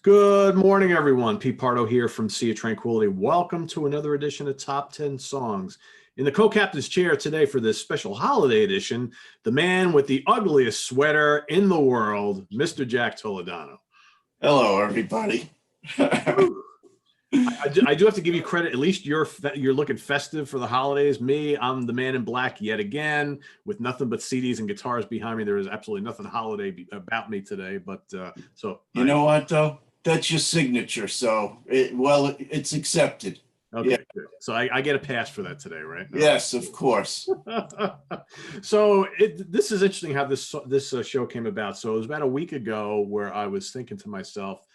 Good morning, everyone. Pete Pardo here from Sea of Tranquility. Welcome to another edition of Top 10 Songs. In the co-captain's chair today for this special holiday edition, the man with the ugliest sweater in the world, Mr. Jack Toledano. Hello, everybody. I do have to give you credit. At least you're looking festive for the holidays. Me, I'm the man in black yet again, with nothing but CDs and guitars behind me. There is absolutely nothing holiday about me today. But you know what, though? That's your signature, so it's accepted. Okay, good. So I get a pass for that today, right? Yes, of course. So this is interesting how this show came about. So it was about a week ago where I was thinking to myself,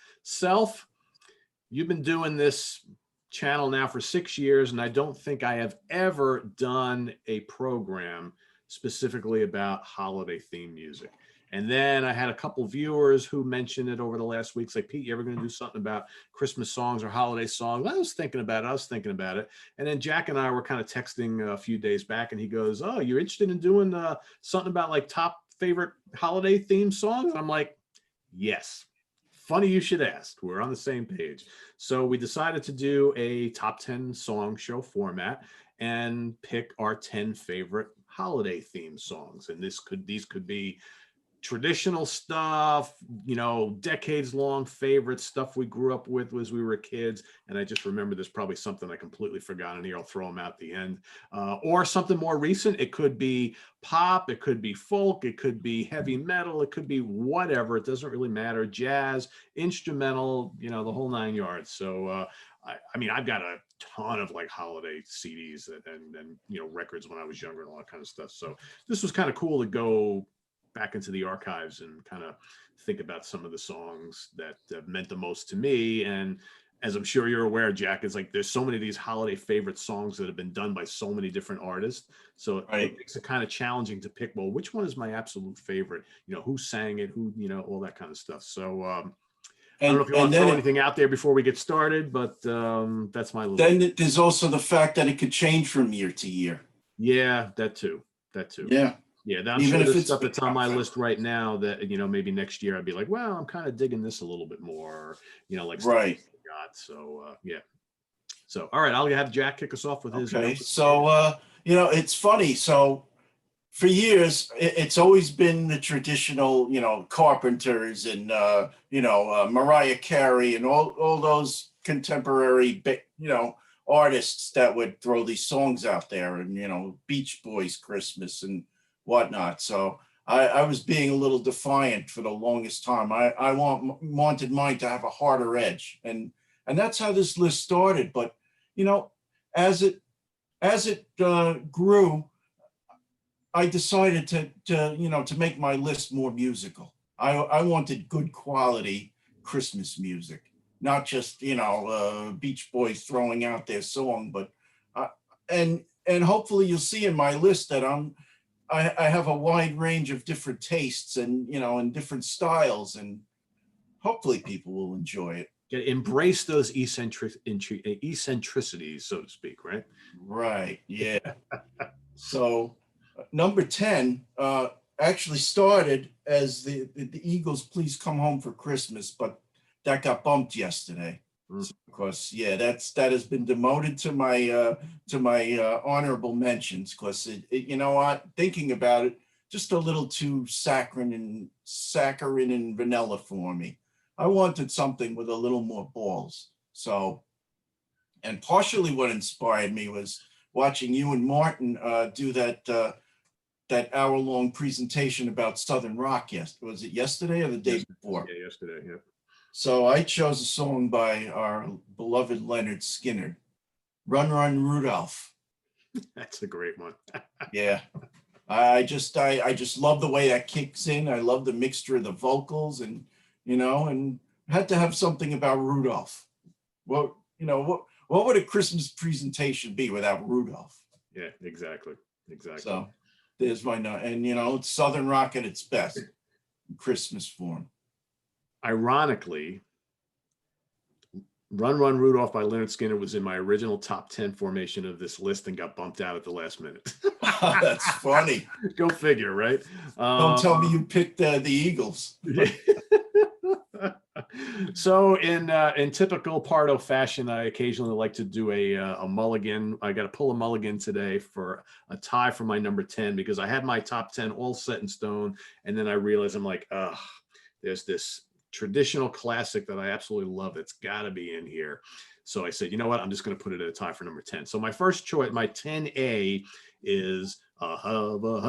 you've been doing this channel now for 6 years, and I don't think I have ever done a program specifically about holiday theme music. And then I had a couple viewers who mentioned it over the last weeks, like, Pete, you ever going to do something about Christmas songs or holiday songs? I was thinking about it. And then Jack and I were kind of texting a few days back, and he goes, oh, you're interested in doing something about like top favorite holiday theme songs? And I'm like, yes. Funny you should ask. We're on the same page. So we decided to do a top 10 song show format and pick our 10 favorite holiday theme songs. And these could be traditional stuff, decades long favorite stuff we grew up with as we were kids. And I just remember there's probably something I completely forgot in here. I'll throw them out at the end. Or something more recent. It could be pop, it could be folk, it could be heavy metal, it could be whatever. It doesn't really matter. Jazz, instrumental, the whole nine yards. So I've got a ton of like holiday CDs and records when I was younger and all that kind of stuff. So this was kind of cool to go back into the archives and kind of think about some of the songs that meant the most to me. And as I'm sure you're aware, Jack, is like there's so many of these holiday favorite songs that have been done by so many different artists. So it makes it kind of challenging to pick, well, which one is my absolute favorite? Who sang it, who, all that kind of stuff. So I don't know if you want to throw anything out there before we get started, but that's my little. Then there's also the fact that it could change from year to year. Yeah, that too. Yeah. Yeah, I'm sure there's stuff that's on my list right now that, maybe next year I'd be like, well, I'm kind of digging this a little bit more, like stuff I got. So, yeah. So, all right, I'll have Jack kick us off with his. Okay, so, it's funny. So for years, it's always been the traditional, Carpenters and, Mariah Carey and all those contemporary, artists that would throw these songs out there and, Beach Boys Christmas and whatnot. So I was being a little defiant for the longest time. I wanted mine to have a harder edge, and that's how this list started. But as it grew, I decided to make my list more musical. I wanted good quality Christmas music, not just Beach Boys throwing out their song, but and hopefully you'll see in my list that I have a wide range of different tastes and and different styles, and hopefully people will enjoy it. Embrace those eccentricities, so to speak, right? Right. Yeah. So number 10 actually started as the Eagles' "Please Come Home for Christmas," but that got bumped yesterday. Because that has been demoted to my honorable mentions, because thinking about it, just a little too saccharine and vanilla for me. I wanted something with a little more balls. So, and partially what inspired me was watching you and Martin do that hour-long presentation about Southern rock. Was it yesterday or the day before? Yeah, yesterday. Yeah. So I chose a song by our beloved Leonard Skinner, "Run, Run, Rudolph." That's a great one. Yeah. I just love the way that kicks in. I love the mixture of the vocals and had to have something about Rudolph. What would a Christmas presentation be without Rudolph? Yeah, exactly. So there's my note. And it's Southern rock at its best in Christmas form. Ironically, "Run, Run, Rudolph" by Leonard Skinner was in my original top 10 formation of this list and got bumped out at the last minute. That's funny. Go figure, right? Don't tell me you picked the Eagles. So in typical Pardo fashion, I occasionally like to do a mulligan. I got to pull a mulligan today for a tie for my number 10 because I had my top 10 all set in stone, and then I realized I'm like, ugh, there's this traditional classic that I absolutely love. It's got to be in here. So I said, you know what? I'm just going to put it at a tie for number 10. So my first choice, my 10A, is a hubba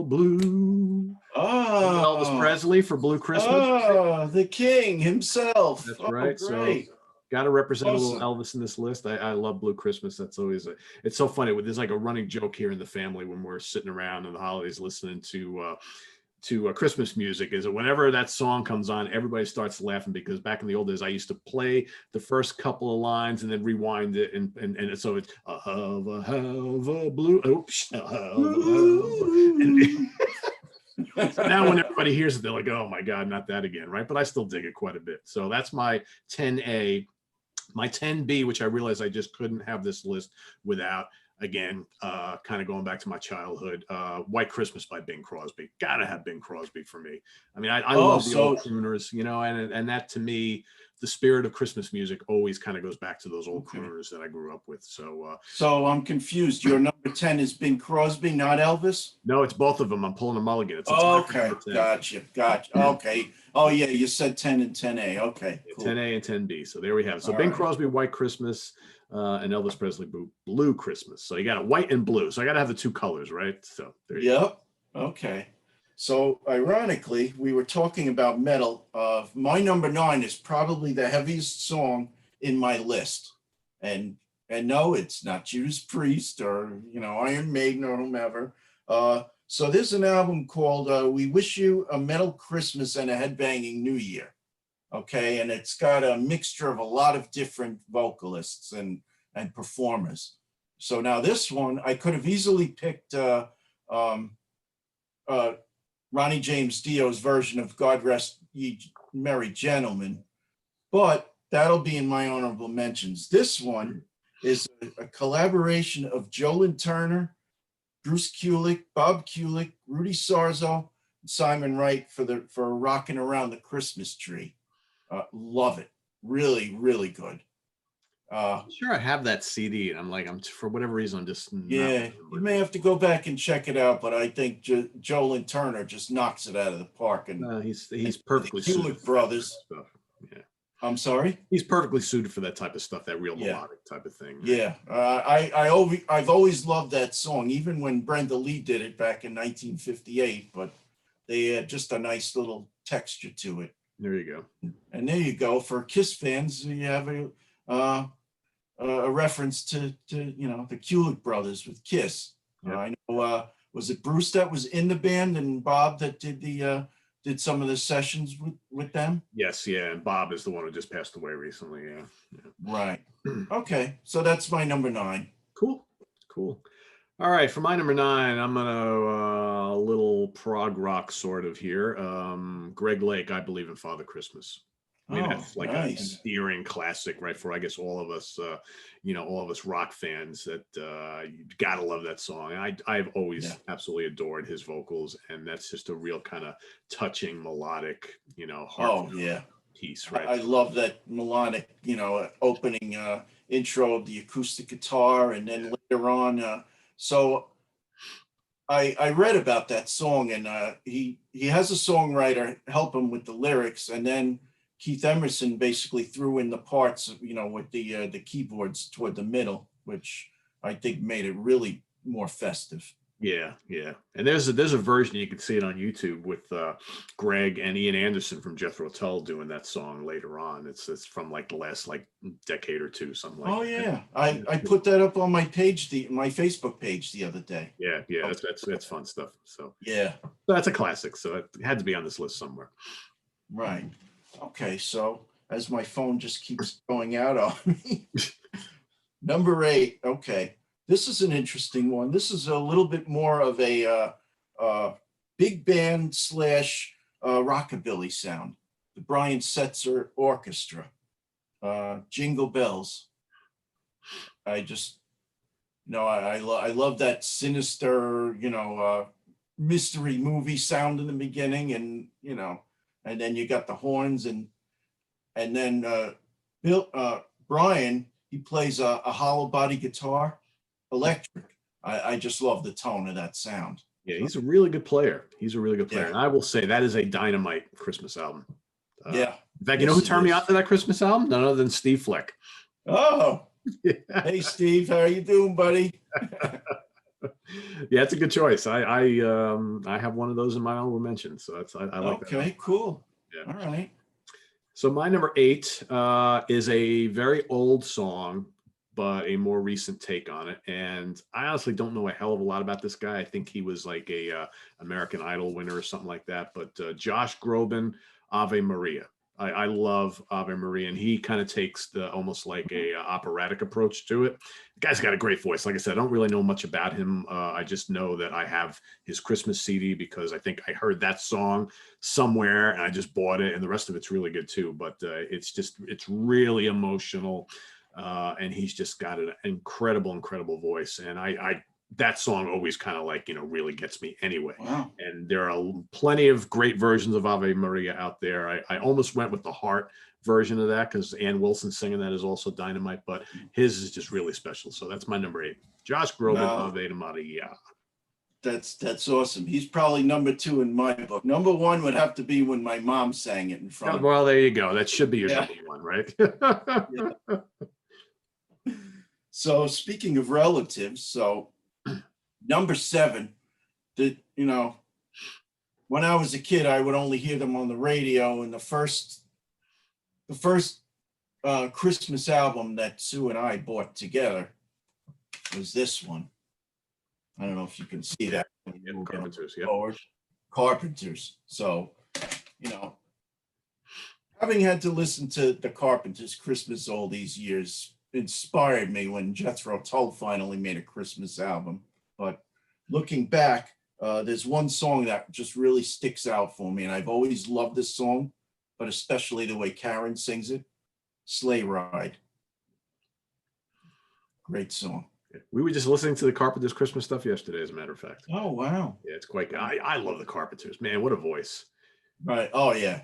blue. Elvis Oh, Presley for Blue Christmas. oh, the king himself. That's Oh, right. So great. got to represent a little Awesome. Elvis in this list. I love Blue Christmas. That's always it's so funny. There's like a running joke here in the family when we're sitting around in the holidays listening to Christmas music is that whenever that song comes on, everybody starts laughing because back in the old days, I used to play the first couple of lines and then rewind it. And so it's a hubba blue. Oops, a hubba. And so now when everybody hears it, they're like, oh my God, not that again. Right. But I still dig it quite a bit. So that's my 10A. My 10B, which I realized I just couldn't have this list without, again, kind of going back to my childhood, White Christmas by Bing Crosby. Gotta have Bing Crosby for me. I mean, I love the old crooners, you know, and that to me, the spirit of Christmas music always kind of goes back to those old crooners that I grew up with. So I'm confused. Your number 10 is Bing Crosby, not Elvis? No, it's both of them. I'm pulling a mulligan. It's a Okay, gotcha. Okay. Oh yeah, you said 10 and 10A. Okay, yeah, cool. 10A and 10B. So there we have it. So All Bing right. Crosby, White Christmas, and Elvis Presley, Blue Christmas. So you got it white and blue. So I got to have the two colors, right? So there you go. Okay. So ironically, we were talking about metal. My number 9 is probably the heaviest song in my list. And no, it's not Judas Priest or, Iron Maiden or whomever. So there's an album called We Wish You a Metal Christmas and a Headbanging New Year. Okay. And it's got a mixture of a lot of different vocalists and performers. So now this one, I could have easily picked Ronnie James Dio's version of God Rest Ye Merry Gentlemen, but that'll be in my honorable mentions. This one is a collaboration of Joe Lynn Turner, Bruce Kulick, Bob Kulick, Rudy Sarzo, and Simon Wright for Rocking Around the Christmas Tree. Love it. Really, really good. I'm sure I have that CD, and I'm for whatever reason I'm just yeah. You may have to go back and check it out, but I think Joe Lynn Turner just knocks it out of the park. And he's perfectly the Kulick brothers. Stuff. Yeah. I'm sorry. He's perfectly suited for that type of stuff, that real melodic type of thing. Right? Yeah, I've always loved that song, even when Brenda Lee did it back in 1958. But they had just a nice little texture to it. There you go. And there you go. For Kiss fans, you have a reference to the Kulick brothers with Kiss. Yep. I know. Was it Bruce that was in the band and Bob that did some of the sessions with them? Yes, yeah. And Bob is the one who just passed away recently. Yeah. Right. Okay. So that's my number 9. Cool. All right. For my number 9, I'm going to a little prog rock sort of here. Greg Lake, I Believe in Father Christmas. I mean, that's like nice. An endearing classic, right? For I guess all of us, all of us rock fans that you gotta love that song. And I've always absolutely adored his vocals, and that's just a real kind of touching, melodic, heartfelt piece, right? I love that melodic, opening intro of the acoustic guitar, and then later on. So I read about that song, and he has a songwriter help him with the lyrics, and then Keith Emerson basically threw in the parts, with the keyboards toward the middle, which I think made it really more festive. Yeah. And there's a version, you can see it on YouTube, with Greg and Ian Anderson from Jethro Tull doing that song later on. It's from like the last decade or two, something like that. Oh yeah, I put that up on my page, my Facebook page the other day. Yeah, that's fun stuff. So yeah, that's a classic. So it had to be on this list somewhere. Right. Okay, so as my phone just keeps going out on me, number 8. Okay, this is an interesting one. This is a little bit more of a big band / rockabilly sound. The Brian Setzer Orchestra, Jingle Bells. I just, I love that sinister, mystery movie sound in the beginning, and and then you got the horns, and and then Brian, he plays a hollow body guitar, electric. I just love the tone of that sound. Yeah, he's a really good player. He's a really good player. Yeah. And I will say that is a dynamite Christmas album. Yeah. In fact, you know who turned me on to that Christmas album? None other than Steve Fleck. Oh, Yeah. hey, Steve, how you doing, buddy? Yeah, it's a good choice. I have one of those in my honorable mention, so I like that. Okay, cool. Yeah. All right. So my number 8 is a very old song, but a more recent take on it. And I honestly don't know a hell of a lot about this guy. I think he was like a American Idol winner or something like that. But Josh Groban, Ave Maria. I love Ave Maria, and he kind of takes the almost like a operatic approach to it. The guy's got a great voice. Like I said, I don't really know much about him. I just know that I have his Christmas CD because I think I heard that song somewhere and I just bought it, and the rest of it's really good too. But it's really emotional, and he's just got an incredible voice. And I that song always kind of like, really gets me anyway. Wow. And there are plenty of great versions of Ave Maria out there. I almost went with the Heart version of that because Ann Wilson singing that is also dynamite, but his is just really special. So that's my number 8. Josh Groban, Ave Maria. That's awesome. He's probably number 2 in my book. Number 1 would have to be when my mom sang it in front of me. Well, there you go. That should be your number 1, right? Yeah. So speaking of relatives, so number 7, when I was a kid, I would only hear them on the radio, and the first Christmas album that Sue and I bought together was this one. I don't know if you can see that. Carpenters, yeah. Carpenters. So, having had to listen to the Carpenters Christmas all these years inspired me when Jethro Tull finally made a Christmas album. But looking back, there's one song that just really sticks out for me, and I've always loved this song, but especially the way Karen sings it, Sleigh Ride. Great song. We were just listening to the Carpenters Christmas stuff yesterday, as a matter of fact. Oh, wow. Yeah, it's quite good. I love the Carpenters. Man, what a voice. Right. Oh, yeah.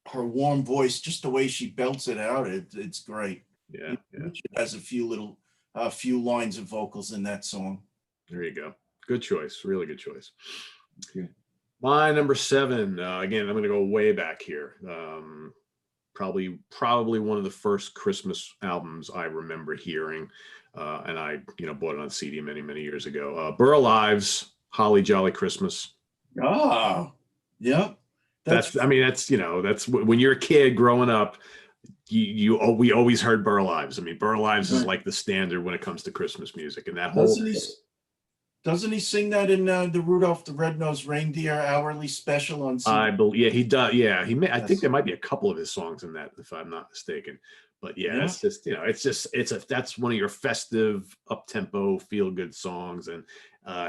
Her warm voice, just the way she belts it out, it's great. Yeah. She has a few lines of vocals in that song. There you go. Good choice. Really good choice. Okay. My number 7, again, I'm going to go way back here. Probably one of the first Christmas albums I remember hearing. And I, bought it on CD many years ago. Burl Ives, Holly Jolly Christmas. Oh, yep. That's when you're a kid growing up, we always heard Burl Ives. I mean, Burl Ives is like the standard when it comes to Christmas music, and that whole. Doesn't he sing that in the Rudolph the Red-Nosed Reindeer hourly special on CD? I believe, yeah, he does. Yeah, I think there might be a couple of his songs in that, if I'm not mistaken. But yeah, it's just, that's one of your festive, up-tempo, feel-good songs, and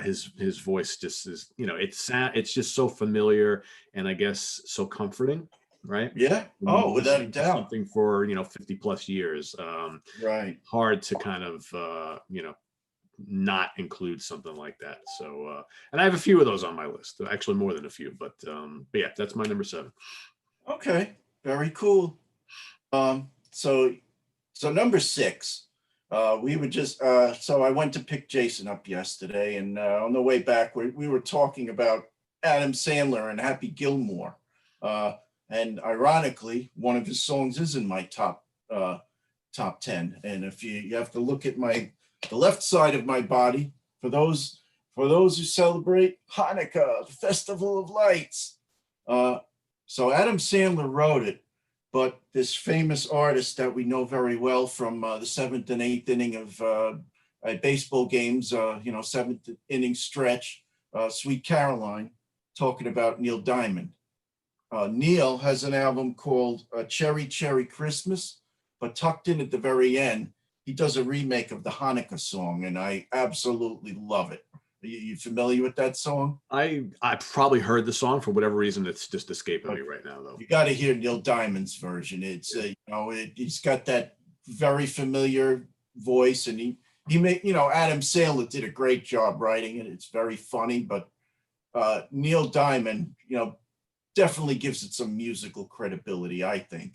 his voice just is, it's just so familiar and I guess so comforting, right? Yeah. Oh, without a doubt. Something for 50 plus years. Right. Hard to kind of not include something like that. So and I have a few of those on my list, actually more than a few, but yeah, that's my number 7. Okay, very cool. So number 6, we were just so I went to pick Jason up yesterday, and on the way back we were talking about Adam Sandler and Happy Gilmore, and ironically one of his songs is in my top 10. And if you have to look at the left side of my body, for those who celebrate Hanukkah, the Festival of Lights. So Adam Sandler wrote it, but this famous artist that we know very well from the 7th and 8th inning of baseball games, 7th inning stretch, Sweet Caroline, talking about Neil Diamond. Neil has an album called Cherry Cherry Christmas, but tucked in at the very end, he does a remake of the Hanukkah song, and I absolutely love it. You familiar with that song? I probably heard the song. For whatever reason, it's just escaping me right now, though. You got to hear Neil Diamond's version. It's he's got that very familiar voice, and he made Adam Sandler did a great job writing it. It's very funny, but Neil Diamond definitely gives it some musical credibility, I think.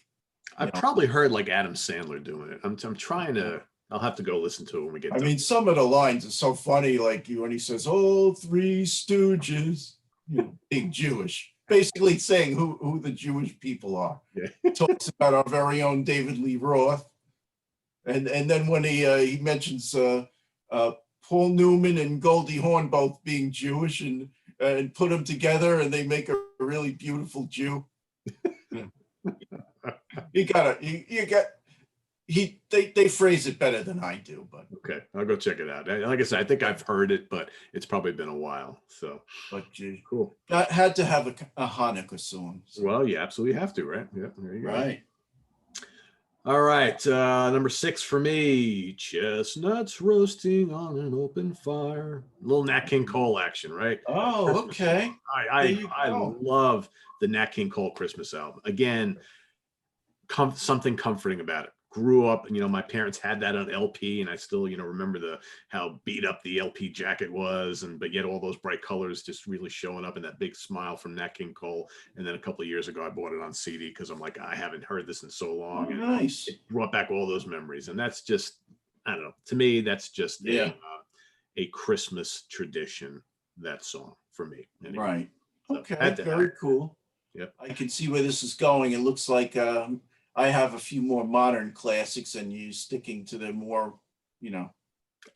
I've probably heard like Adam Sandler doing it. I'm trying to. I'll have to go listen to it when we get I done. mean, some of the lines are so funny, like when he says, "Oh, three stooges," being Jewish, basically saying who the Jewish people are. Yeah. Talks about our very own David Lee Roth, and then when he mentions Paul Newman and Goldie Hawn both being Jewish, and put them together, and they make a really beautiful Jew. They phrase it better than I do, but okay, I'll go check it out. Like I said, I think I've heard it, but it's probably been a while. So, but cool. Had to have a Hanukkah song. So. Well, you absolutely have to, right? Yeah, there you go. Right. All right, number 6 for me: chestnuts roasting on an open fire. A little Nat King Cole action, right? Oh, okay. I love the Nat King Cole Christmas album. Again, something comforting about it. Grew up, my parents had that on LP, and I still, remember how beat up the LP jacket was, but yet all those bright colors just really showing up, and that big smile from Nat King Cole. And then a couple of years ago, I bought it on CD because I'm like, I haven't heard this in so long. Oh, and nice. It brought back all those memories, and that's just, I don't know. To me, that's just a Christmas tradition. That song for me, anyway. Right? Okay, very cool. Yep. I can see where this is going. It looks like I have a few more modern classics, and you sticking to the more,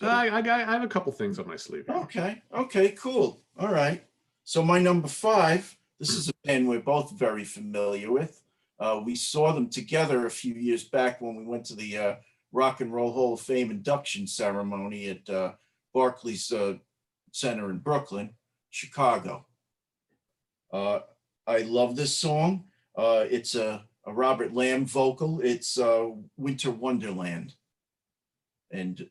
I have a couple things on my sleeve. Okay, cool. All right. So my number 5. This is a band we're both very familiar with. We saw them together a few years back when we went to the Rock and Roll Hall of Fame induction ceremony at Barclays Center in Brooklyn, Chicago. I love this song. It's a Robert Lamb vocal. It's Winter Wonderland. And,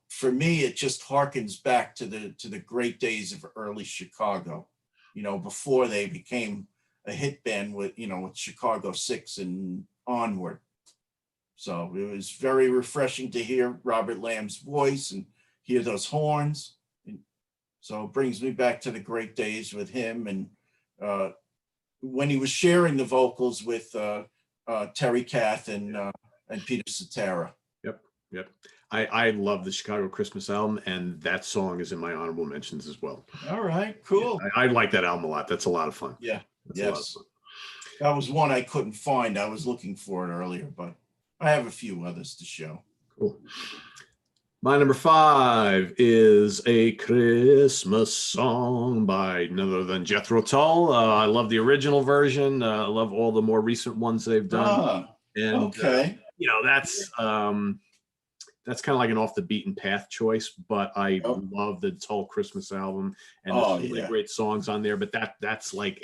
for me, it just harkens back to the great days of early Chicago, before they became a hit band with Chicago 6 and onward. So it was very refreshing to hear Robert Lamb's voice and hear those horns. And so it brings me back to the great days with him. And when he was sharing the vocals with Terry Kath and Peter Cetera. Yep. I love the Chicago Christmas album, and that song is in my honorable mentions as well. All right, cool. Yeah, I like that album a lot. That's a lot of fun. Yeah, yes. That was one I couldn't find. I was looking for it earlier, but I have a few others to show. Cool. My number 5 is A Christmas Song by none other than Jethro Tull. I love the original version. I love all the more recent ones they've done. Okay. That's kind of like an off the beaten path choice, but I love the Tull Christmas album, and there's really great songs on there. But that's like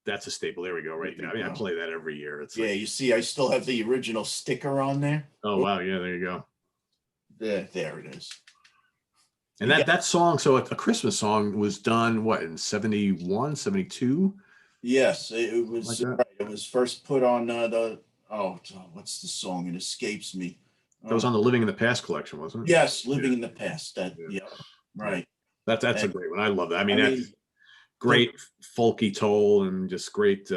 that's a staple. There we go, right there. I mean, I play that every year. It's you see, I still have the original sticker on there. Oh wow, yeah, there you go. There it is. And that song, so a Christmas song, was done in 71, 72? Yes, it was. Like right. It was first put on what's the song? It escapes me. That was on the Living in the Past collection, wasn't it? Yes, Living in the Past. Right. That's a great one. I love that. I mean that's great folky Toll, and just great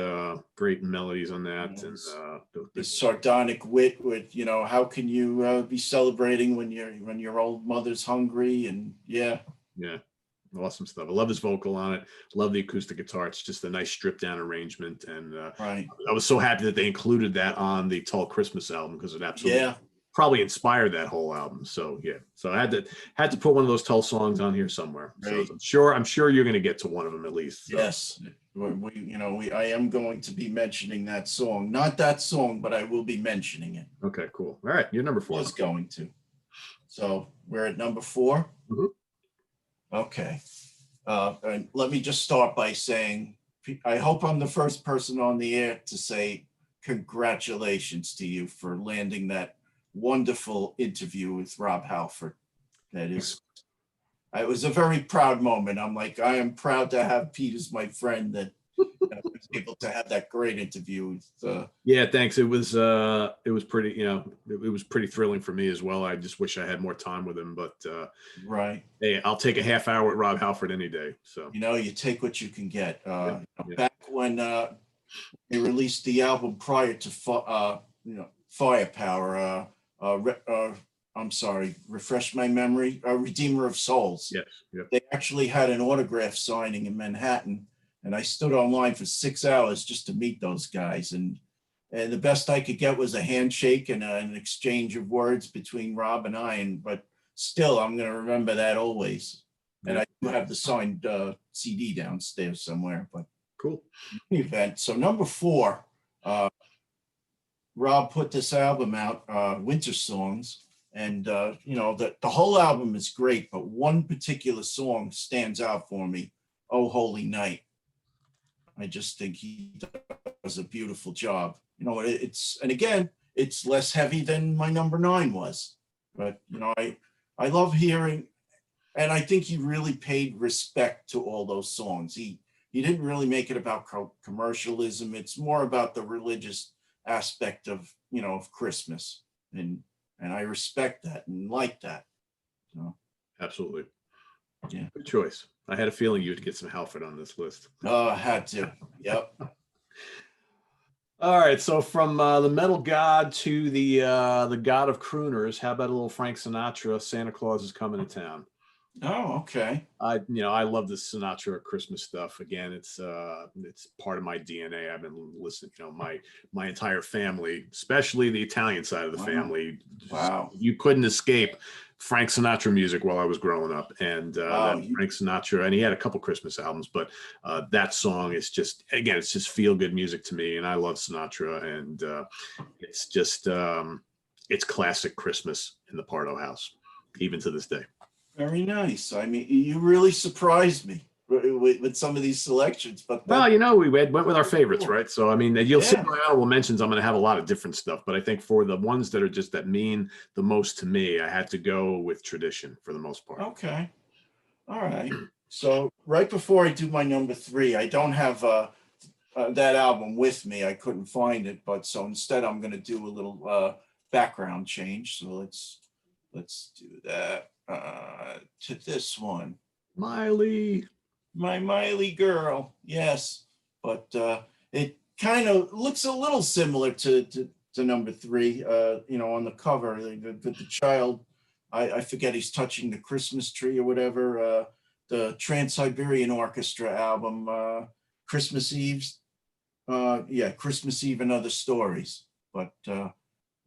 melodies on that. And the sardonic wit with how can you be celebrating when your old mother's hungry, and awesome stuff. I love his vocal on it. Love the acoustic guitar. It's just a nice stripped down arrangement, and I was so happy that they included that on the Tull Christmas album, because it absolutely probably inspired that whole album. So so I had to put one of those Tull songs on here somewhere. Right. So I'm sure you're going to get to one of them at least. So. Yes, I am going to be mentioning that song. Not that song, but I will be mentioning it. Okay, cool. All right, you're number 4. I was going to. So we're at number 4. Mm-hmm. Okay. And let me just start by saying, I hope I'm the first person on the air to say congratulations to you for landing that wonderful interview with Rob Halford. It was a very proud moment. I'm like, I am proud to have Pete as my friend that was able to have that great interview with, thanks. It was pretty, it was pretty thrilling for me as well. I just wish I had more time with him, but right. Hey, I'll take a half hour with Rob Halford any day. So you take what you can get. Back when they released the album prior to Firepower. I'm sorry, refresh my memory. Redeemer of Souls. Yes. Yep. They actually had an autograph signing in Manhattan, and I stood online for 6 hours just to meet those guys. And the best I could get was a handshake and an exchange of words between Rob and I. But still, I'm going to remember that always. And I do have the signed CD downstairs somewhere. But cool. Event. So number 4, Rob put this album out, Winter Songs. And, the whole album is great, but one particular song stands out for me, Oh Holy Night. I just think he does a beautiful job. And again, it's less heavy than my number 9 was. But, I love hearing, and I think he really paid respect to all those songs. He didn't really make it about commercialism. It's more about the religious aspect of, of Christmas. And I respect that and like that. Absolutely. Yeah. Good choice. I had a feeling you'd get some Halford on this list. I had to. Yep. All right. So from the metal god to the god of crooners, how about a little Frank Sinatra? Santa Claus is coming to town. Oh, okay. I love this Sinatra Christmas stuff. Again, it's part of my DNA. I've been listening, my entire family, especially the Italian side of the family. Wow. You couldn't escape Frank Sinatra music while I was growing up. And Frank Sinatra, and he had a couple Christmas albums, but that song is just, again, it's just feel good music to me. And I love Sinatra, and it's just, it's classic Christmas in the Pardo house, even to this day. Very nice. I mean, you really surprised me with some of these selections. But well, we went with our favorites, right? So I mean, you'll see my honorable mentions. I'm going to have a lot of different stuff, but I think for the ones that are just that mean the most to me, I had to go with tradition for the most part. Okay. All right. So right before I do my number 3, I don't have that album with me. I couldn't find it, but so instead I'm going to do a little background change. So let's do that. To this one, my Miley girl, yes, but it kind of looks a little similar to number 3. On the cover, the child, I forget, he's touching the Christmas tree or whatever. The Trans-Siberian Orchestra album, Christmas Eve, Christmas Eve and Other Stories, but.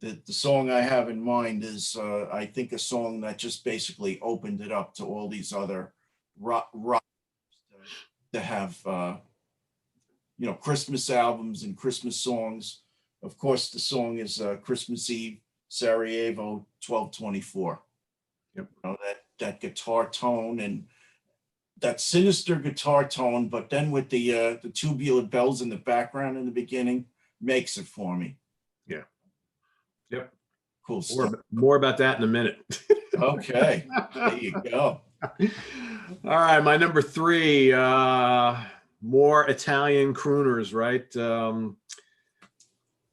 The song I have in mind is, I think, a song that just basically opened it up to all these other rock to have, Christmas albums and Christmas songs. Of course, the song is Christmas Eve, Sarajevo, 12/24. Yep. That guitar tone and that sinister guitar tone, but then with the tubular bells in the background in the beginning makes it for me. Yeah. Yep. Cool stuff. More about that in a minute. Okay. There you go. All right. My number 3, more Italian crooners, right?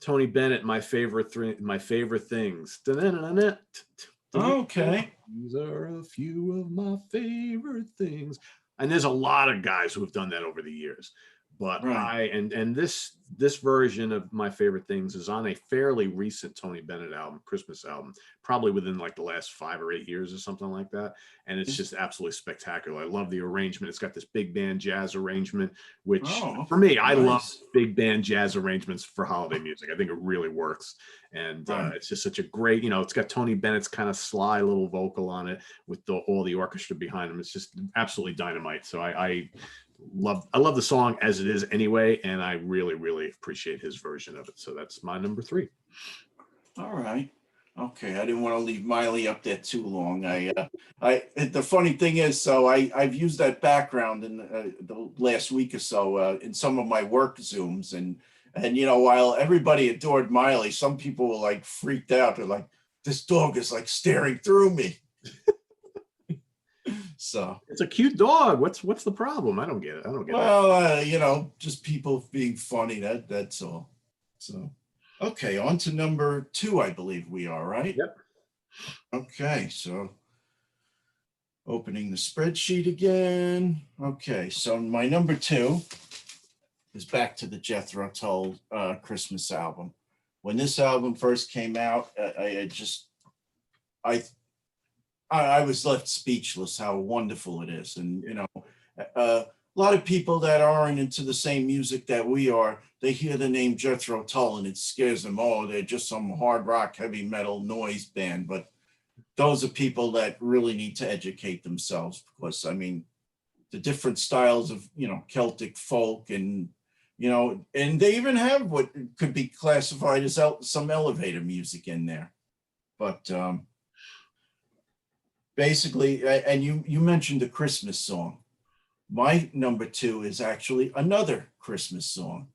Tony Bennett, my favorite things. Okay. These are a few of my favorite things. And there's a lot of guys who have done that over the years. But right. This version of my favorite things is on a fairly recent Tony Bennett album, Christmas album, probably within like the last 5 or 8 years or something like that. And it's just absolutely spectacular. I love the arrangement. It's got this big band jazz arrangement, which for me, I love big band jazz arrangements for holiday music. I think it really works. And it's just such a great, it's got Tony Bennett's kind of sly little vocal on it with all the orchestra behind him. It's just absolutely dynamite. So I love the song as it is anyway, and I really, really appreciate his version of it. So that's my number 3. All right. Okay. I didn't want to leave Miley up there too long. The funny thing is, so I've used that background in the last week or so in some of my work Zooms, and while everybody adored Miley, some people were like freaked out. They're like, this dog is like staring through me. So it's a cute dog. What's the problem? I don't get it. Well, just people being funny. That's all. So, okay, on to number 2, I believe we are, right? Yep. Okay, so opening the spreadsheet again. Okay, so my number 2, is back to the Jethro Tull Christmas album. When this album first came out, I was left speechless how wonderful it is. And, a lot of people that aren't into the same music that we are, they hear the name Jethro Tull and it scares them. Oh, they're just some hard rock, heavy metal noise band. But those are people that really need to educate themselves, because, I mean, the different styles of, Celtic folk and, and they even have what could be classified as some elevator music in there. But basically, and you mentioned the Christmas song. My number 2 is actually another Christmas song.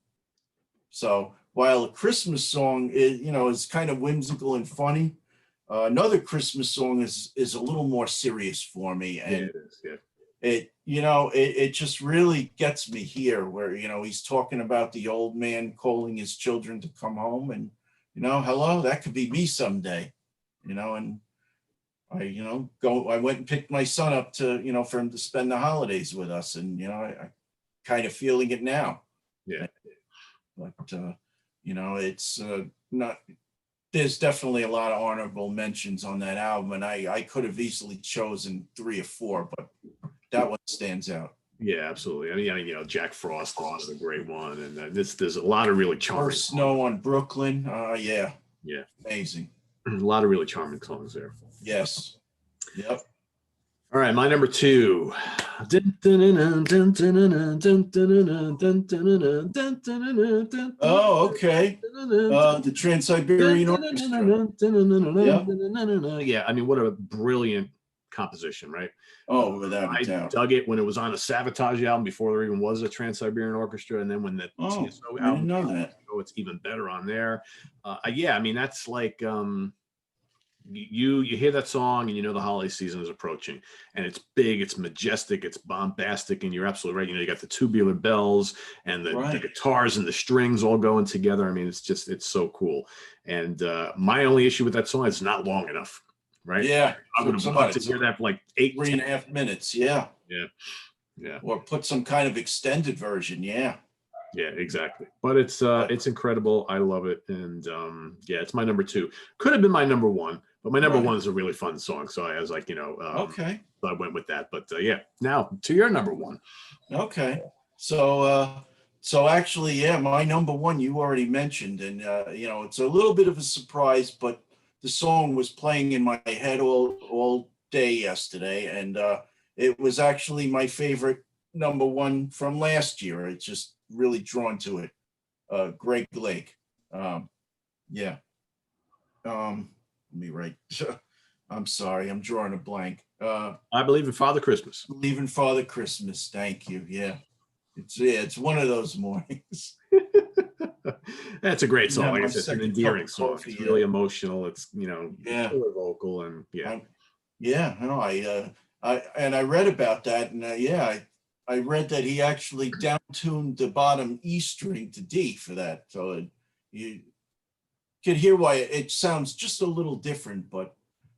So while a Christmas song is kind of whimsical and funny, another Christmas song is a little more serious for me. And it just really gets me here, where, he's talking about the old man calling his children to come home, and, hello, that could be me someday, and I went and picked my son up to, for him to spend the holidays with us. And, I kind of feeling it now. Yeah. But, it's not, there's definitely a lot of honorable mentions on that album. And I could have easily chosen 3 or 4, but that one stands out. Yeah, absolutely. I mean, Jack Frost is a great one. And there's a lot of really charming. First Snow on Brooklyn. Yeah. Amazing. A lot of really charming songs there. Yes. Yep. All right, my number 2. Oh, okay. The Trans-Siberian Orchestra. Yeah, I mean, what a brilliant composition, right? Oh, without a doubt. I dug it when it was on a Sabotage album before there even was a Trans-Siberian Orchestra, and then when the TSO album, I didn't know that. it's even better on there. Yeah, I mean, that's like you hear that song and the holiday season is approaching, and it's big, it's majestic, it's bombastic, and you're absolutely right. You got the tubular bells and the guitars and the strings all going together. I mean, it's so cool. And my only issue with that song is it's not long enough, right? Yeah, I would have loved to hear that for like 3.5 minutes. Yeah. Or put some kind of extended version. Yeah, exactly. But it's incredible. I love it. And it's my number 2. Could have been my number 1, but my number 1 is a really fun song. So I was like, okay. So I went with that. But now to your number 1. Okay. So actually, my number 1 you already mentioned, and it's a little bit of a surprise, but the song was playing in my head all day yesterday, and it was actually my favorite number 1 from last year. It's just really drawn to it. Greg Lake. Let me write. I'm sorry, I'm drawing a blank. I Believe in Father Christmas. Believe in Father Christmas. Thank you. Yeah. It's one of those mornings. That's a great song. Like I said, it's an endearing song. It's really emotional. It's really vocal, and I read about that, and I read that he actually down-tuned the bottom E string to D for that, so you can hear why it sounds just a little different. But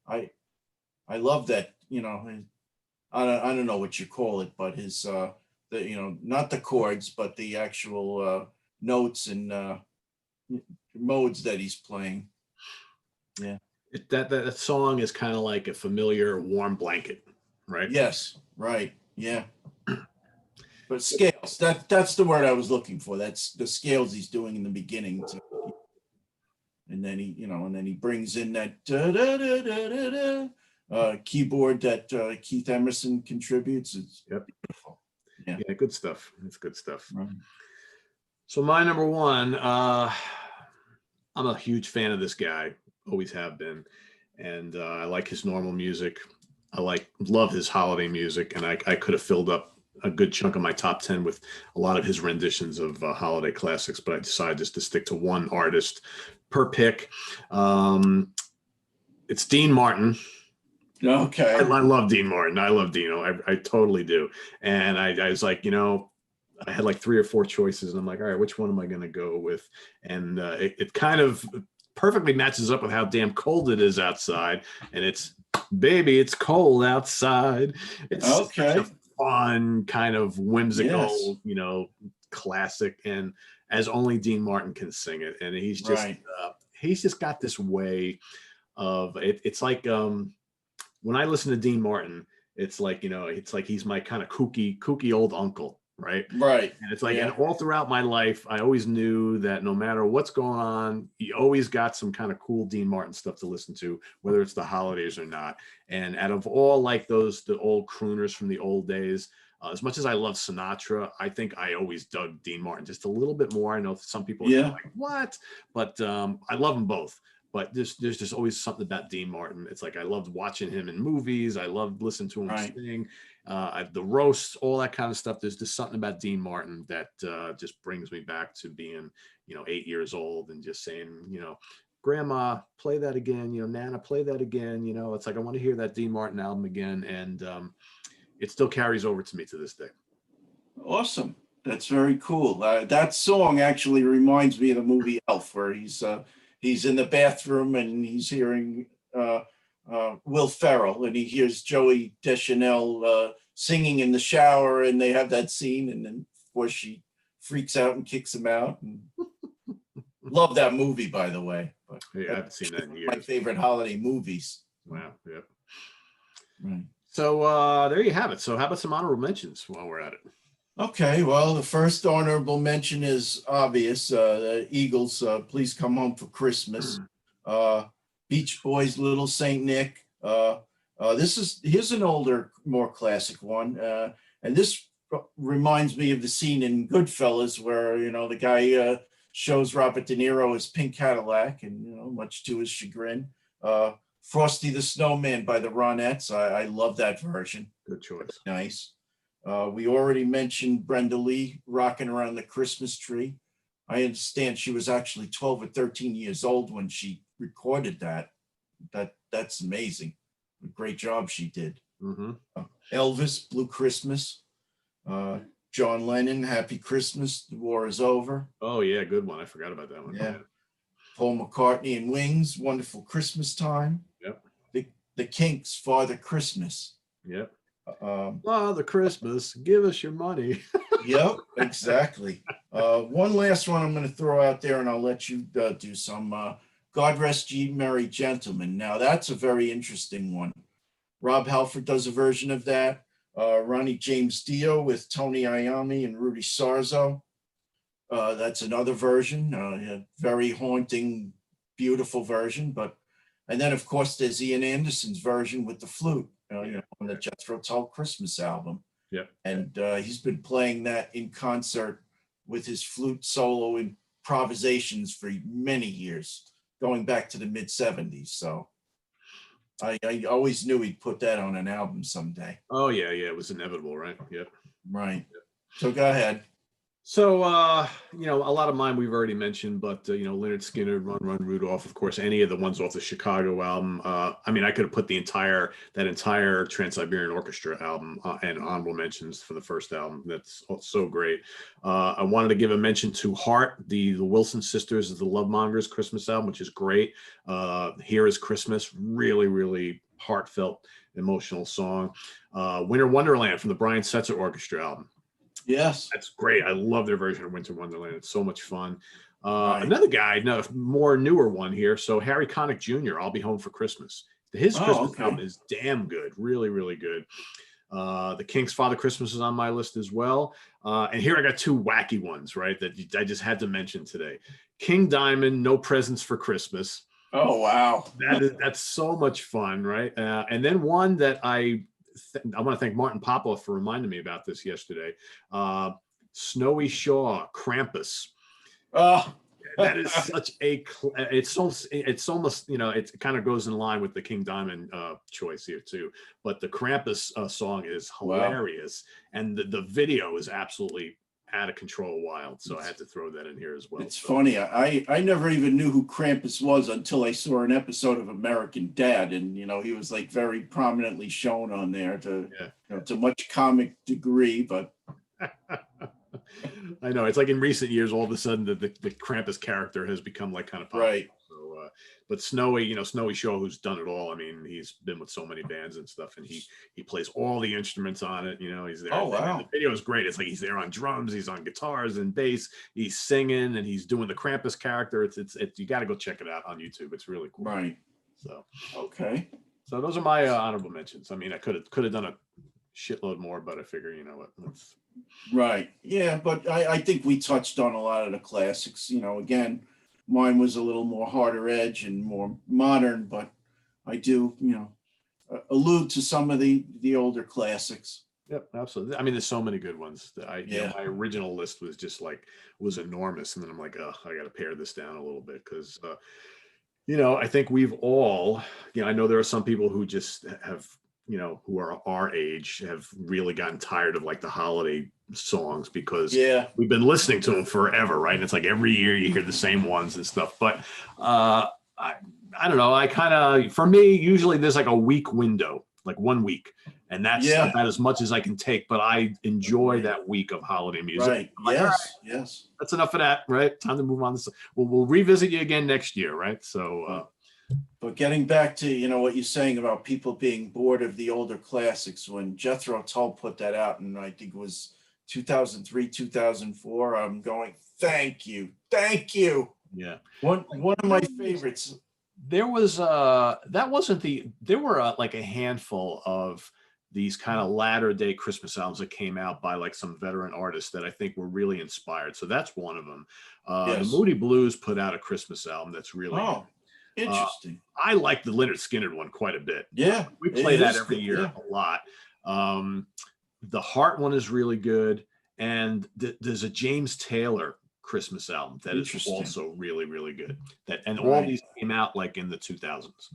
I love that. I don't know what you call it, but his not the chords, but the actual notes and modes that he's playing. Yeah. That song is kind of like a familiar warm blanket, right? Yes, right. Yeah. But scales, that's the word I was looking for. That's the scales he's doing in the beginning. And then he brings in that keyboard that Keith Emerson contributes. It's beautiful. Yeah, good stuff. It's good stuff. Right. So my number 1, I'm a huge fan of this guy, always have been, and I like his normal music. I love his holiday music, and I could have filled up a good chunk of my top 10 with a lot of his renditions of holiday classics, but I decided just to stick to one artist per pick. It's Dean Martin. Okay. I love Dean Martin. I love Dino. I totally do. And I was like, I had like 3 or 4 choices, and I'm like, all right, which one am I going to go with? And it kind of perfectly matches up with how damn cold it is outside. And it's, baby, it's cold outside. It's okay. such a fun, kind of whimsical, classic, and as only Dean Martin can sing it. And he's just got this way of it. It's like when I listen to Dean Martin, it's like, it's like he's my kind of kooky old uncle, right? Right. And it's like, and all throughout my life, I always knew that no matter what's going on, you always got some kind of cool Dean Martin stuff to listen to, whether it's the holidays or not. And out of all like the old crooners from the old days, as much as I love Sinatra, I think I always dug Dean Martin just a little bit more. I know some people are like, what? But I love them both. But there's just always something about Dean Martin. It's like I loved watching him in movies. I loved listening to him sing. The roasts, all that kind of stuff. There's just something about Dean Martin that just brings me back to being, 8 years old and just saying, Grandma, play that again. Nana, play that again. It's like I want to hear that Dean Martin album again, and it still carries over to me to this day. Awesome. That's very cool. That song actually reminds me of the movie Elf, where he's in the bathroom and he's hearing Will Ferrell, and he hears Joey Deschanel singing in the shower, and they have that scene, and then of course she freaks out and kicks him out. And love that movie, by the way. But I haven't seen that in years. My favorite holiday movies. Wow. Yep. Right. So there you have it. So how about some honorable mentions while we're at it? Okay, well, the first honorable mention is obvious. The Eagles, Please Come Home for Christmas. Beach Boys, Little Saint Nick. Here's an older, more classic one. And this reminds me of the scene in Goodfellas where, the guy shows Robert De Niro his pink Cadillac, and, much to his chagrin. Frosty the Snowman by the Ronettes. I love that version. Good choice. Nice. We already mentioned Brenda Lee, Rocking Around the Christmas Tree. I understand she was actually 12 or 13 years old when she recorded that. That's amazing. A great job she did. Mm-hmm. Elvis, Blue Christmas. John Lennon, Happy Christmas, The War Is Over. Oh, yeah, good one. I forgot about that one. Yeah. Paul McCartney and Wings, Wonderful Christmas Time. Yep. The Kinks, Father Christmas. Yep. Father Christmas, give us your money. Yep, exactly. One last one I'm going to throw out there, and I'll let you do some. God Rest Ye Merry Gentlemen. Now, that's a very interesting one. Rob Halford does a version of that. Ronnie James Dio with Tony Iommi and Rudy Sarzo. That's another version. A very haunting, beautiful version. And then, of course, there's Ian Anderson's version with the flute. On the Jethro Tull Christmas album. Yeah. And he's been playing that in concert with his flute solo improvisations for many years, going back to the mid-'70s. So I always knew he'd put that on an album someday. Oh, yeah. It was inevitable, right? Yep. Right. Yep. So go ahead. So, a lot of mine we've already mentioned, but, Lynyrd Skynyrd, Run Rudolph, of course, any of the ones off the Chicago album. I could have put that entire Trans-Siberian Orchestra album and honorable mentions for the first album. That's so great. I wanted to give a mention to Heart, the Wilson Sisters, the Love Mongers Christmas album, which is great. Here Is Christmas, really, really heartfelt, emotional song. Winter Wonderland from the Brian Setzer Orchestra album. Yes. That's great. I love their version of Winter Wonderland. It's so much fun. Right. Another guy, more newer one here. So Harry Connick Jr., I'll Be Home for Christmas. His Christmas album is damn good. Really, really good. The Kinks' Father Christmas is on my list as well. And here I got two wacky ones, right, that I just had to mention today. King Diamond, No Presents for Christmas. Oh, wow. That's so much fun, right? And then one that I want to thank Martin Popoff for reminding me about this yesterday. Snowy Shaw, Krampus. That is such it's almost, it kind of goes in line with the King Diamond choice here too. But the Krampus song is hilarious. Wow. And the video is absolutely out of control wild. So I had to throw that in here as well. It's funny. I never even knew who Krampus was until I saw an episode of American Dad. And, he was like very prominently shown on there to much comic degree, but. I know. It's like in recent years, all of a sudden the Krampus character has become like kind of popular. Right. So but Snowy Shaw, who's done it all. I mean, he's been with so many bands and stuff, and he plays all the instruments on it. He's there. Oh, And wow. the video is great. It's like he's there on drums, he's on guitars and bass, he's singing, and he's doing the Krampus character. It's you got to go check it out on YouTube. It's really cool. Right. So Okay. So those are my honorable mentions. I mean, I could have done a shitload more, but I figure, what, let's. Right. Yeah, but I think we touched on a lot of the classics. Again, mine was a little more harder edge and more modern, but I do, allude to some of the older classics. Yep, absolutely. I mean, there's so many good ones that Yeah. my original list was just was enormous. And then I'm like, oh, I got to pare this down a little bit because, I think we've all, I know there are some people who just have, who are our age have really gotten tired of like the holiday songs because we've been listening to them forever, right? And it's like every year you hear the same ones and stuff. But I don't know. I kind of, for me, usually there's like a week window, like 1 week. And that's about as much as I can take, but I enjoy that week of holiday music. Right. Like, yes. That's enough of that, right? Time to move on. We'll revisit you again next year, right? So, but getting back to what you're saying about people being bored of the older classics, when Jethro Tull put that out, and I think it was 2003, 2004, I'm going, thank you. Yeah. One of my favorites. There was there were like a handful of these kind of latter day Christmas albums that came out by like some veteran artists that I think were really inspired. So that's one of them. The Moody Blues put out a Christmas album that's really good. Interesting. I like the Leonard Skinner one quite a bit. Yeah. We play that every year a lot. The Heart one is really good. And there's a James Taylor Christmas album that is also really, really good. All these came out like in the 2000s.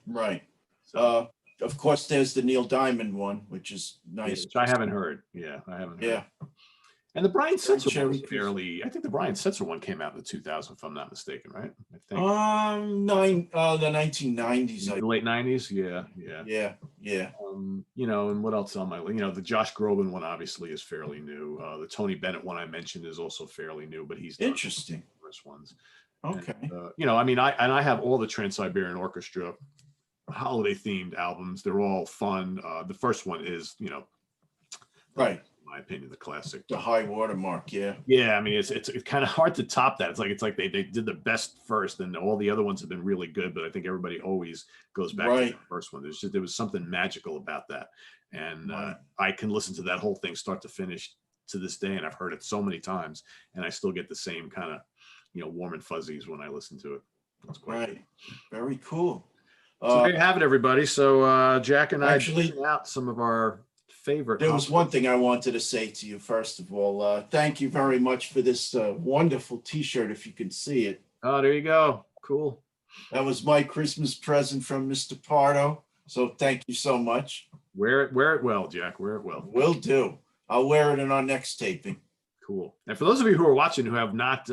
Right. So, of course, there's the Neil Diamond one, which is nice. Which I haven't heard. Yeah, I haven't heard. Yeah. And the Brian Setzer one was I think the Brian Setzer one came out in the 2000s, if I'm not mistaken, right? I think. The 1990s. The late 90s, yeah. And what else on my the Josh Groban one obviously is fairly new. The Tony Bennett one I mentioned is also fairly new, but he's interesting. First ones. Okay. And, I have all the Trans-Siberian Orchestra holiday themed albums. They're all fun. The first one is, right. In my opinion, the classic. The high watermark, yeah. Yeah, I mean, it's kind of hard to top that. It's like they did the best first, and all the other ones have been really good. But I think everybody always goes back to the first one. There was something magical about that, and I can listen to that whole thing start to finish to this day, and I've heard it so many times, and I still get the same kind of warm and fuzzies when I listen to it. That's quite good. Very cool. So there you have it, everybody. So Jack and I actually out some of our favorite. There was one thing I wanted to say to you. First of all, thank you very much for this wonderful T-shirt. If you can see it. Oh, there you go. Cool. That was my Christmas present from Mr. Pardo. So thank you so much. Wear it well, Jack. Wear it well. Will do. I'll wear it in our next taping. Cool. And for those of you who are watching who have not,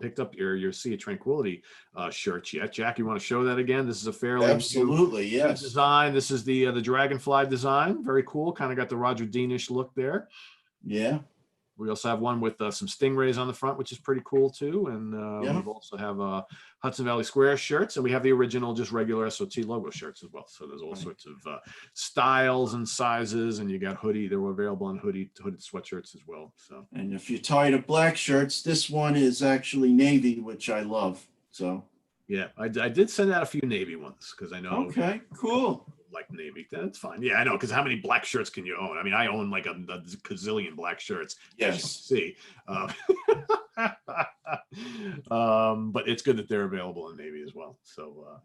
picked up your Sea of Tranquility shirt yet, Jack, you want to show that again? This is a fairly absolutely new design. This is the Dragonfly design. Very cool. Kind of got the Roger Deanish look there. Yeah. We also have one with some stingrays on the front, which is pretty cool too. And we also have Hudson Valley Square shirts, and we have the original just regular SOT logo shirts as well. So there's all sorts of styles and sizes, and you got hoodie. They're available on hooded sweatshirts as well. So. And if you're tired of black shirts, this one is actually navy, which I love. So. Yeah, I did send out a few navy ones because I know. Okay, cool. Like navy, that's fine. Yeah, I know, because how many black shirts can you own? I mean, I own like a gazillion black shirts. Yes. As you see, but it's good that they're available in navy as well. So,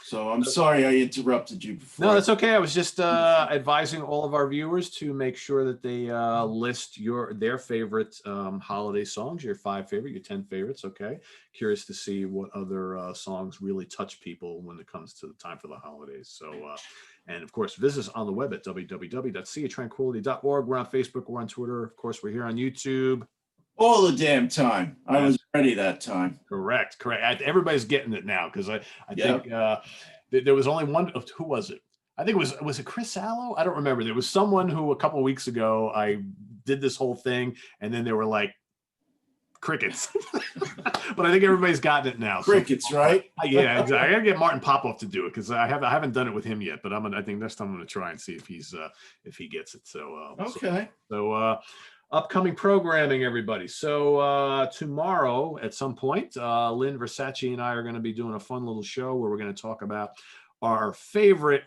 So I'm sorry I interrupted you before. No, that's okay. I was just advising all of our viewers to make sure that they list their favorite holiday songs, your 5 favorite, your 10 favorites. Okay. Curious to see what other songs really touch people when it comes to the time for the holidays. So, and of course, visit us on the web at www.seatranquility.org. We're on Facebook. We're on Twitter. Of course, we're here on YouTube. All the damn time. I was ready that time. Correct. Everybody's getting it now because I think there was only one. Who was it? I think it was it Chris Allo? I don't remember. There was someone who a couple of weeks ago I did this whole thing, and then they were like, crickets. But I think everybody's gotten it now. Crickets, right? Yeah, exactly. I gotta get Martin Popoff to do it because I haven't done it with him yet. But I think next time I'm gonna try and see if he gets it. So Okay. Upcoming programming, everybody. So tomorrow at some point, Lynn Versace and I are going to be doing a fun little show where we're going to talk about our favorite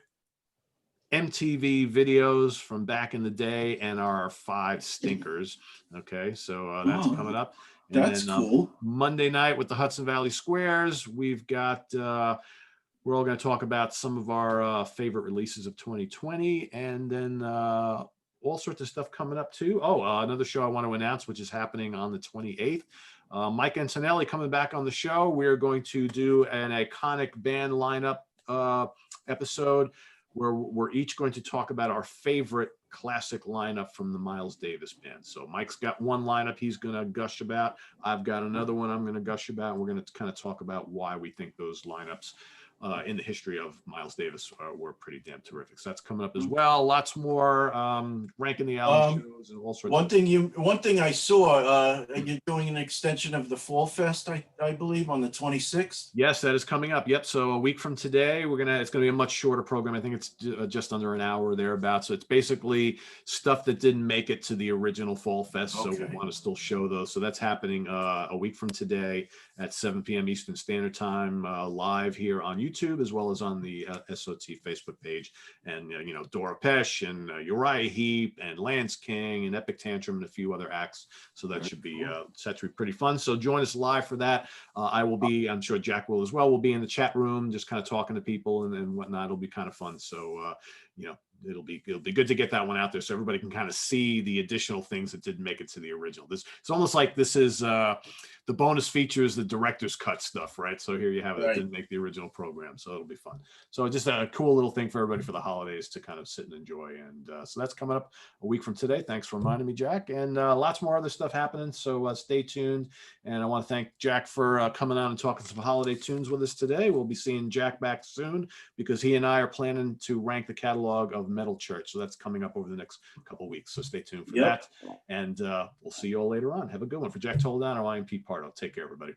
MTV videos from back in the day and our 5 stinkers. Okay, so that's coming up. And that's then, cool. Monday night with the Hudson Valley Squares, we've got we're all going to talk about some of our favorite releases of 2020, and then all sorts of stuff coming up too. Another show I want to announce, which is happening on the 28th. Mike Antonelli coming back on the show. We're going to do an iconic band lineup episode where we're each going to talk about our favorite classic lineup from the Miles Davis band. So Mike's got one lineup he's going to gush about. I've got another one I'm going to gush about. And we're going to kind of talk about why we think those lineups in the history of Miles Davis were pretty damn terrific. So that's coming up as well. Lots more ranking the album shows and all sorts. One thing I saw, you're doing an extension of the Fall Fest, I believe, on the 26th. Yes, that is coming up. Yep. So a week from today, it's gonna be a much shorter program. I think it's just under an hour or thereabouts. So it's basically stuff that didn't make it to the original Fall Fest. So we want to still show those. So that's happening a week from today at 7 p.m. Eastern Standard Time, live here on YouTube, as well as on the SOT Facebook page. And, Dora Pesh and Uriah Heep and Lance King and Epic Tantrum and a few other acts. So that should be set to be pretty fun. So join us live for that. I will be, I'm sure Jack will as well. We'll be in the chat room, just kind of talking to people and whatnot. It'll be kind of fun. So, it'll be good to get that one out there so everybody can kind of see the additional things that didn't make it to the original. It's almost like this is the bonus features, the director's cut stuff, right? So here you have it. Right. It didn't make the original program, so it'll be fun. So just a cool little thing for everybody for the holidays to kind of sit and enjoy. And so that's coming up a week from today. Thanks for reminding me, Jack. And lots more other stuff happening. So stay tuned. And I want to thank Jack for coming on and talking some holiday tunes with us today. We'll be seeing Jack back soon because he and I are planning to rank the catalog of Metal Church. So that's coming up over the next couple of weeks. So stay tuned for that. And we'll see you all later on. Have a good one. For Jack Toledano, I am Pete Pardo. Take care, everybody.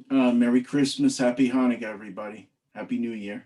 Merry Christmas. Happy Hanukkah, everybody. Happy New Year.